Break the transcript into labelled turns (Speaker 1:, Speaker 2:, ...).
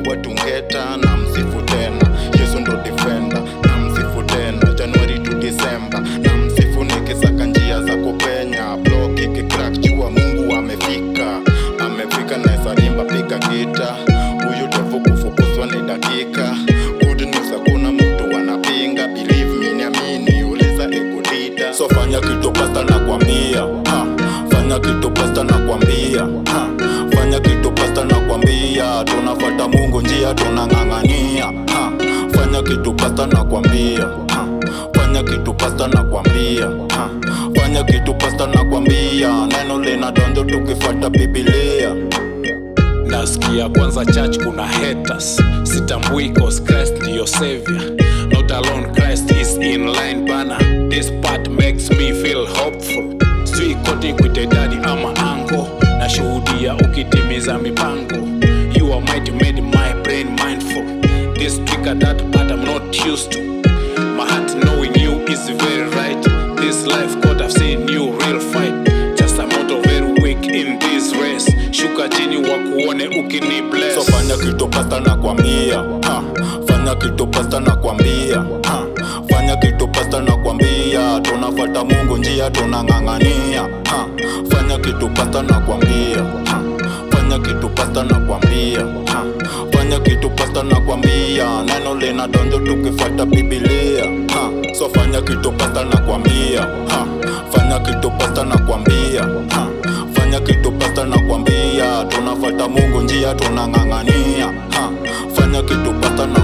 Speaker 1: watu ngeta na msifu tena. Yesu ndo defender na msifu tena. January to December na msifu nikisaka njia za kupenya. Block ikicrack jua Mungu amefika. Amefika na salimba piga gita. Huyu tofu kufukuzwa ni dakika. Good news hakuna mtu wanapinga. Believe me niamini uliza ekudida. So fanya kitu pasta na kwambia, fanya kitu pasta na kwambia, fanya kitu pasta na kwambia. Tunafuata Mungu njia tunang'ang'ania. Fanya kitu pasta na kwambia, fanya kitu pasta na kwambia, fanya kitu pasta na kwambia. Neno linadonjo tukifuata Biblia.
Speaker 2: Nasikia kwanza church kuna haters. Sitambui cause Christ ndiyo savior. Not alone, Christ is in line bana. This part makes me feel hopeful. Sui koti kwite daddy ama uncle. Na shuhudia ukitimiza mipango. You are mighty, made my brain mindful. This trigger that but I'm not used to. My heart knowing you is very right. This life God I've seen you real fight. Just a motor very weak in this race. Shuka chini wakuone ukini bless.
Speaker 1: So fanya kitu pasta na kwambia, fanya kitu pasta na kwambia, fanya kitu pasta na kwambia. Tunafuata Mungu njia tunang'ang'ania. Fanya kitu pasta na kwambia, fanya kitu pasta na kwambia, fanya kitu pasta na kwambia. Neno linadonjo tukifuata Biblia. So fanya kitu pasta na kwambia, fanya kitu pasta na kwambia, fanya kitu pasta na kwambia. Tunafuata Mungu njia tunang'ang'ania. Fanya kitu pasta na